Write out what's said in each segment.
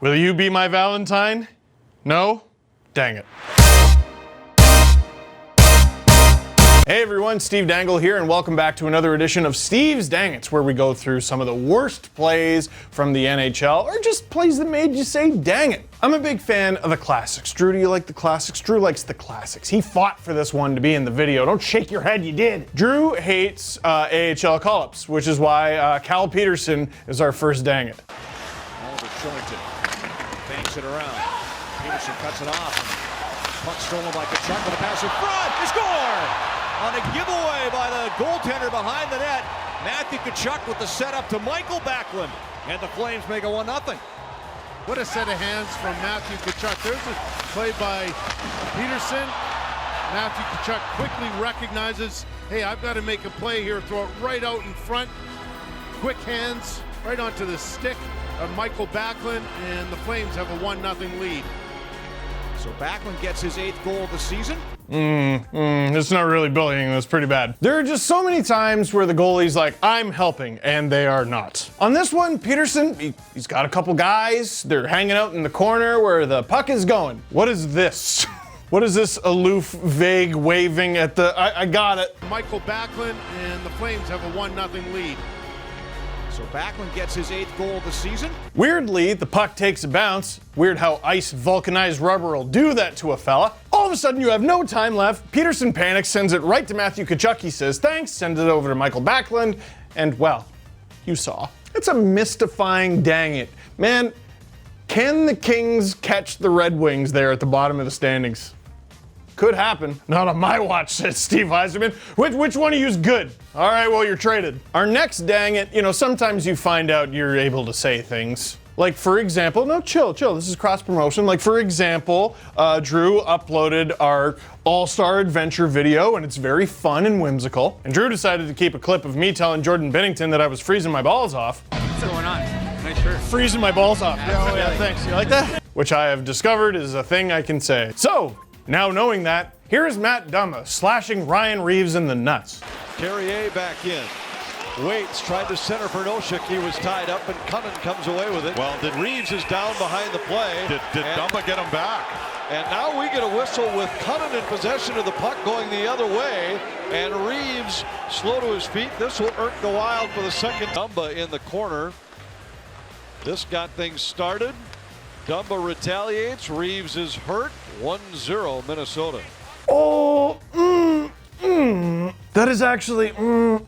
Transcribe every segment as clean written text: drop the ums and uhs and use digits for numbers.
Will you be my Valentine? No? Dang it. Hey everyone, Steve Dangle here, and welcome back to another edition of Steve's Dang It's, where we go through some of the worst plays from the NHL, or just plays that made you say dang it. I'm a big fan of the classics. Drew, do you like the classics? Drew likes the classics. He fought for this one to be in the video. Don't shake your head, you did. Drew hates AHL call-ups, which is why Cal Petersen is our first dang it. Oliver Shillington banks it around. Petersen cuts it off. Puck stolen by Tkachuk with a pass in front. They score! On a giveaway by the goaltender behind the net. Matthew Tkachuk with the setup to Michael Backlund. And the Flames make it 1-0. What a set of hands from Matthew Tkachuk. There's a play by Petersen. Matthew Tkachuk quickly recognizes, hey, I've got to make a play here. Throw it right out in front. Quick hands right onto the stick of Michael Backlund, and the Flames have a 1-0 lead. So Backlund gets his 8th goal of the season. It's not really bullying, that's pretty bad. There are just so many times where the goalie's like, I'm helping, and they are not. On this one, Petersen, he's got a couple guys, they're hanging out in the corner where the puck is going. What is this? What is this aloof, vague waving at the, I got it. Michael Backlund, and the Flames have a 1-0 lead. So Backlund gets his 8th goal of the season. Weirdly, the puck takes a bounce. Weird how ice vulcanized rubber will do that to a fella. All of a sudden, you have no time left. Petersen panics, sends it right to Matthew Tkachuk. He says thanks, sends it over to Michael Backlund, and well, you saw. It's a mystifying dang it. Man, can the Kings catch the Red Wings there at the bottom of the standings? Could happen. Not on my watch, says Steve Yzerman. Which one of you's good? All right, well, you're traded. Our next dang it, sometimes you find out you're able to say things. Like, for example, no, chill, this is cross promotion. Like, for example, Drew uploaded our All-Star Adventure video, and it's very fun and whimsical. And Drew decided to keep a clip of me telling Jordan Binnington that I was freezing my balls off. What's going on? Nice shirt. Freezing my balls off. Yeah, thanks. You like that? Which I have discovered is a thing I can say. So, now knowing that, here is Matt Dumba slashing Ryan Reeves in the nuts. Carrier back in. Waits tried to center for Noshik. He was tied up, and Cunnin comes away with it. Well, Reeves is down behind the play. Did Dumba get him back? And now we get a whistle with Cunnin in possession of the puck going the other way. And Reeves slow to his feet. This will irk the Wild for the second. Dumba in the corner. This got things started. Dumba retaliates. Reeves is hurt. 1-0 Minnesota. Oh, that is actually,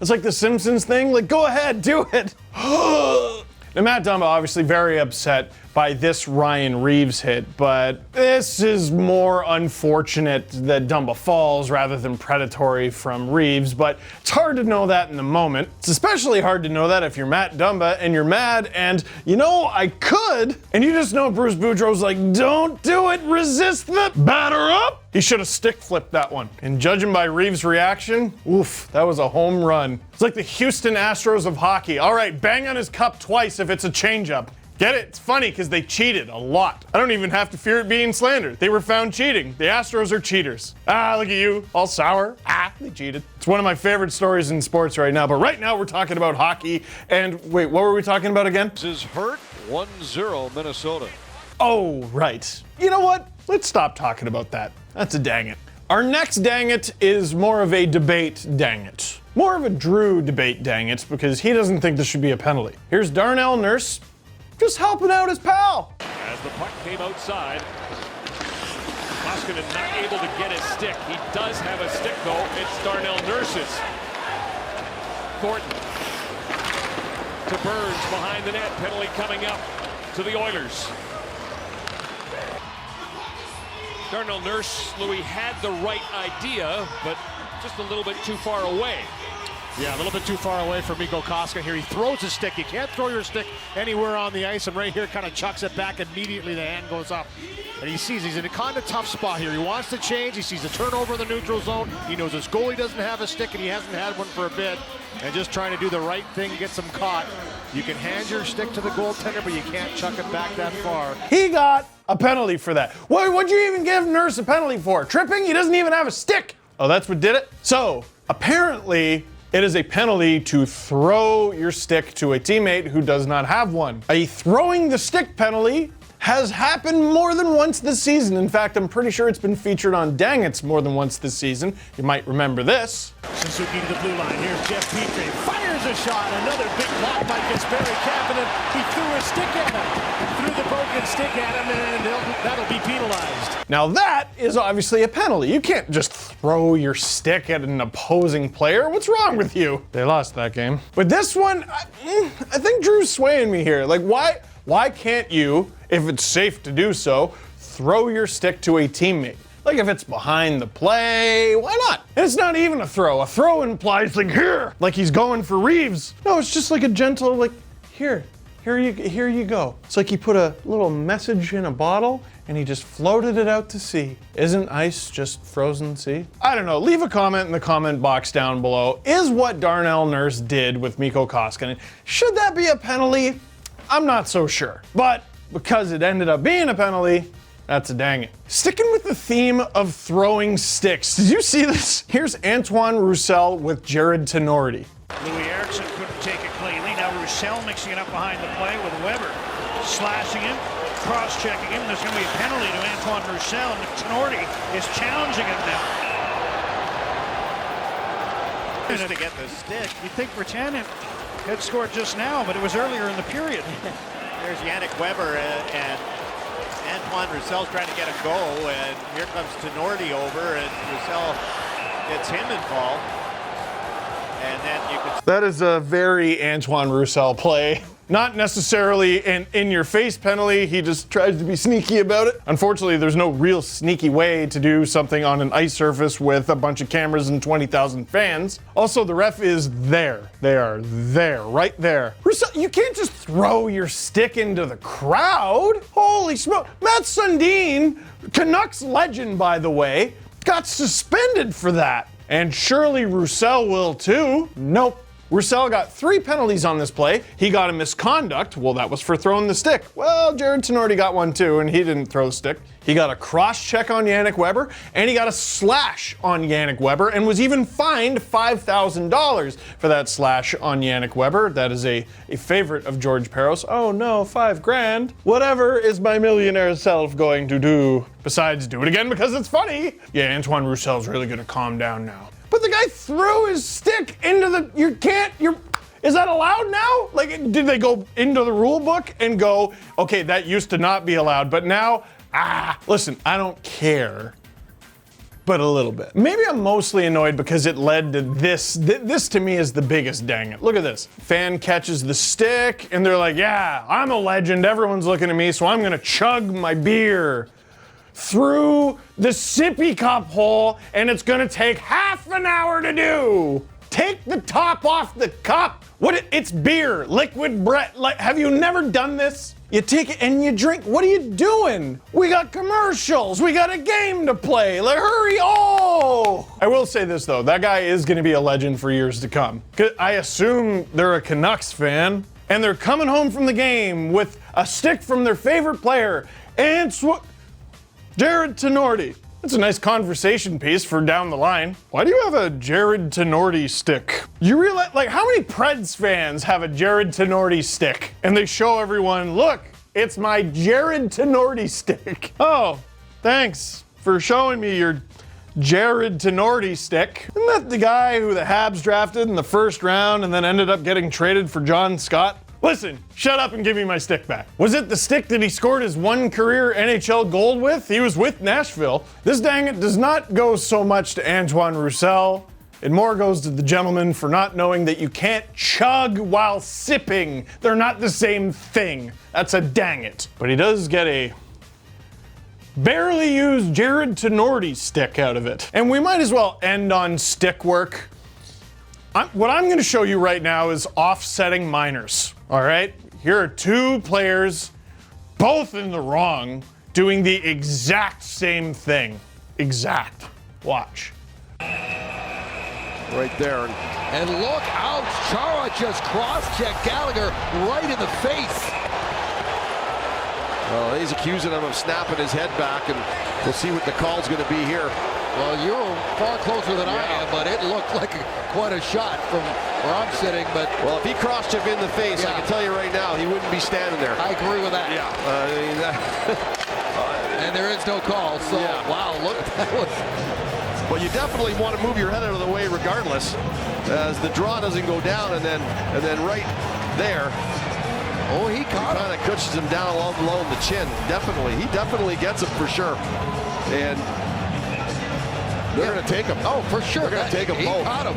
it's like the Simpsons thing. Like, go ahead, do it. Now, Matt Dumba obviously very upset by this Ryan Reeves hit, but this is more unfortunate that Dumba falls rather than predatory from Reeves, but it's hard to know that in the moment. It's especially hard to know that if you're Matt Dumba and you're mad and, I could, and you just know Bruce Boudreau's like, don't do it, resist the batter up. He should have stick flipped that one. And judging by Reeves' reaction, oof, that was a home run. It's like the Houston Astros of hockey. All right, bang on his cup twice if it's a changeup. Get it? It's funny because they cheated a lot. I don't even have to fear it being slandered. They were found cheating. The Astros are cheaters. Ah, look at you, all sour. Ah, they cheated. It's one of my favorite stories in sports right now, but right now we're talking about hockey. And wait, what were we talking about again? This is hurt. 1-0 Minnesota. Oh, right. You know what? Let's stop talking about that. That's a dang it. Our next dang it is more of a debate dang it. More of a Drew debate dang it because he doesn't think this should be a penalty. Here's Darnell Nurse just helping out his pal. As the puck came outside, Koskinen not able to get his stick. He does have a stick though. It's Darnell Nurse's. Thornton to Burns behind the net. Penalty coming up to the Oilers. Darnell Nurse, Louis, had the right idea, but just a little bit too far away. Yeah, a little bit too far away for Mikko Koskinen here. He throws his stick. You can't throw your stick anywhere on the ice, and right here kind of chucks it back immediately. The hand goes up. And he sees he's in a kind of tough spot here. He wants to change. He sees a turnover in the neutral zone. He knows his goalie doesn't have a stick, and he hasn't had one for a bit. And just trying to do the right thing, gets him caught. You can hand your stick to the goaltender, but you can't chuck it back that far. He got a penalty for that. What'd you even give Nurse a penalty for? Tripping? He doesn't even have a stick. Oh, that's what did it? So, apparently, it is a penalty to throw your stick to a teammate who does not have one. A throwing the stick penalty has happened more than once this season. In fact, I'm pretty sure it's been featured on Dang It's more than once this season. You might remember this. Suzuki to the blue line. Here's Jeff Petrie. Fires a shot. Another big block by Kasperi Kapanen. He threw a stick at him. Threw the broken stick at him, and that'll be penalized. Now that is obviously a penalty. You can't just throw your stick at an opposing player. What's wrong with you? They lost that game. But this one, I think Drew's swaying me here. Like, why can't you, if it's safe to do so, throw your stick to a teammate? Like if it's behind the play, why not? And it's not even a throw. A throw implies like here, like he's going for Reeves. No, it's just like a gentle like here you go. It's like he put a little message in a bottle and he just floated it out to sea. Isn't ice just frozen sea? I don't know. Leave a comment in the comment box down below. Is what Darnell Nurse did with Mikko Koskinen, should that be a penalty? I'm not so sure. But because it ended up being a penalty, that's a dang it. Sticking with the theme of throwing sticks, did you see this? Here's Antoine Roussel with Jared Tenorti. Louis Eriksson couldn't take it cleanly. Now Roussel mixing it up behind the play with Weber. Slashing him, cross-checking him. There's going to be a penalty to Antoine Roussel, and Tenorti is challenging him now. Just to get the stick. You'd think Britannia had scored just now, but it was earlier in the period. There's Yannick Weber and Antoine Roussel's trying to get a goal, and here comes Tenorti over, and Roussel gets him involved. And then you could... That is a very Antoine Roussel play. Not necessarily an in-your-face penalty, he just tries to be sneaky about it. Unfortunately, there's no real sneaky way to do something on an ice surface with a bunch of cameras and 20,000 fans. Also, the ref is there. They are there, right there. Roussel, you can't just throw your stick into the crowd. Holy smoke. Matt Sundin, Canucks legend, by the way, got suspended for that. And surely Roussel will too. Nope. Roussel got 3 penalties on this play. He got a misconduct. Well, that was for throwing the stick. Well, Jared Tenorti got one too, and he didn't throw the stick. He got a cross-check on Yannick Weber, and he got a slash on Yannick Weber, and was even fined $5,000 for that slash on Yannick Weber. That is a favorite of George Peros. Oh no, $5,000. Whatever is my millionaire self going to do? Besides, do it again because it's funny. Yeah, Antoine Roussel's really gonna calm down now. But the guy threw his stick into the, is that allowed now? Like, did they go into the rule book and go, okay, that used to not be allowed, but now, listen, I don't care, but a little bit. Maybe I'm mostly annoyed because it led to this. This to me is the biggest dang it. Look at this. Fan catches the stick and they're like, yeah, I'm a legend. Everyone's looking at me, so I'm gonna chug my beer through the sippy cup hole, and it's gonna take half an hour to do. Take the top off the cup. It's beer, liquid bread. Like, have you never done this? You take it and you drink. What are you doing? We got commercials. We got a game to play. Like, hurry. Oh! I will say this though, that guy is gonna be a legend for years to come. I assume they're a Canucks fan, and they're coming home from the game with a stick from their favorite player, and Jared Tenorti. That's a nice conversation piece for down the line. Why do you have a Jared Tenorti stick? You realize, like, how many Preds fans have a Jared Tenorti stick? And they show everyone, look, it's my Jared Tenorti stick. Oh, thanks for showing me your Jared Tenorti stick. Isn't that the guy who the Habs drafted in the first round and then ended up getting traded for John Scott? Listen, shut up and give me my stick back. Was it the stick that he scored his 1 career NHL goal with? He was with Nashville. This dang it does not go so much to Antoine Roussel. It more goes to the gentleman for not knowing that you can't chug while sipping. They're not the same thing. That's a dang it. But he does get a barely used Jared Tenorti stick out of it. And we might as well end on stick work. What I'm going to show you right now is offsetting minors, all right? Here are 2 players, both in the wrong, doing the exact same thing. Exact. Watch. Right there. And look out, Chara just cross-checked Gallagher right in the face. Well, he's accusing him of snapping his head back, and we'll see what the call's going to be here. Well, you were far closer than I am, but it looked like quite a shot from where I'm sitting. But well, if he cross-checked in the face, I can tell you right now, he wouldn't be standing there. I agree with that. Yeah. I mean, and there is no call. So wow, look, that was. Well, you definitely want to move your head out of the way regardless, as the draw doesn't go down, and then right there. Oh, he caught him. Kind of cushions him down below the chin. Definitely, he definitely gets him for sure. And they're going to take him. Oh, for sure. They're going to take him both. He caught him.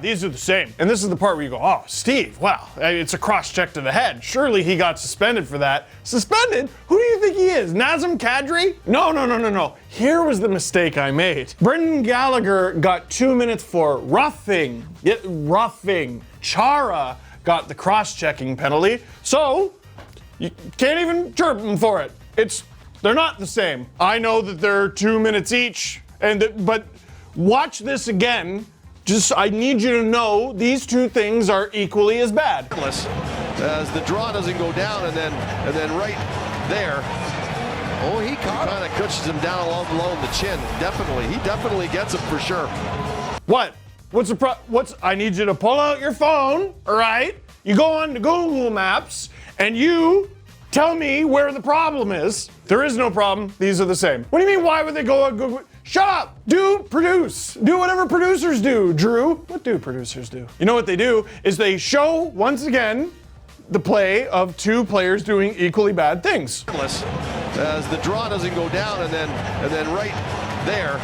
These are the same. And this is the part where you go, oh, Steve, wow, it's a cross-check to the head. Surely he got suspended for that. Suspended? Who do you think he is? Nazem Kadri? No. Here was the mistake I made. Brendan Gallagher got 2 minutes for roughing. Roughing. Chara got the cross-checking penalty. So, you can't even chirp him for it. They're not the same. I know that they're 2 minutes each, but watch this again. I need you to know these two things are equally as bad. As the draw doesn't go down, and then right there. Oh, he caught him. Kind of cushions him down below the chin. Definitely, he definitely gets him for sure. What? I need you to pull out your phone, all right? You go on to Google Maps, and you tell me where the problem is. There is no problem. These are the same. What do you mean, why would they go on Google? Shut up! Produce. Do whatever producers do, Drew. What do producers do? You know what they do is they show, once again, the play of two players doing equally bad things. As the draw doesn't go down, and then right there.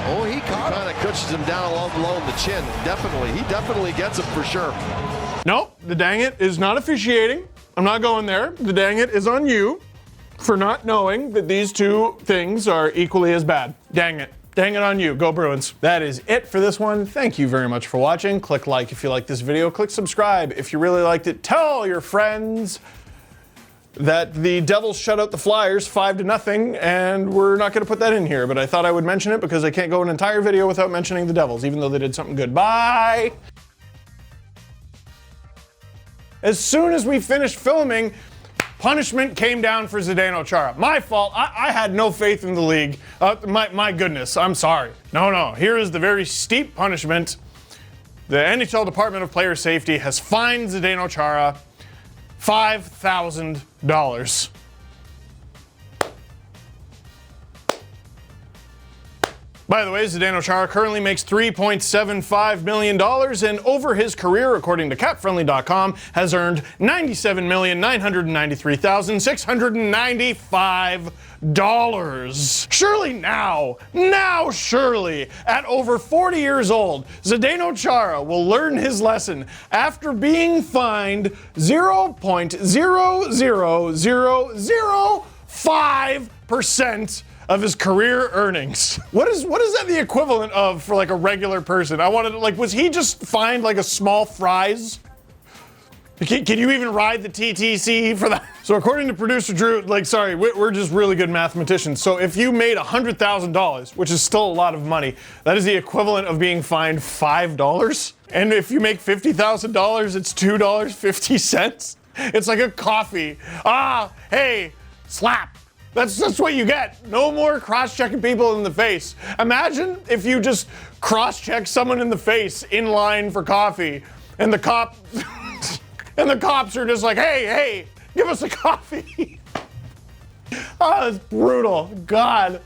Oh, he caught him. Kind of cushions him down below the chin. Definitely, he definitely gets him for sure. Nope, the dang it is not officiating. I'm not going there. The dang it is on you for not knowing that these two things are equally as bad. Dang it. Dang it on you. Go Bruins. That is it for this one. Thank you very much for watching. Click like if you like this video. Click subscribe if you really liked it. Tell your friends that the Devils shut out the Flyers 5-0, and we're not going to put that in here, but I thought I would mention it because I can't go an entire video without mentioning the Devils, even though they did something good. Bye! As soon as we finished filming, punishment came down for Zdeno Chara. My fault. I had no faith in the league. My goodness, I'm sorry. No. Here is the very steep punishment. The NHL Department of Player Safety has fined Zdeno Chara $5,000. By the way, Zdeno Chara currently makes $3.75 million, and over his career, according to CapFriendly.com, has earned $97,993,695. Surely, at over 40 years old, Zdeno Chara will learn his lesson after being fined $0.00005% of his career earnings. What is that the equivalent of for like a regular person? I wanted to, was he just fined like a small fries? Can you even ride the TTC for that? So according to producer Drew, we're just really good mathematicians. So if you made $100,000, which is still a lot of money, that is the equivalent of being fined $5. And if you make $50,000, it's $2.50. It's like a coffee. Hey, slap. That's what you get. No more cross-checking people in the face. Imagine if you just cross-check someone in the face in line for coffee, and the cops are just like, hey, give us a coffee. It's brutal. God.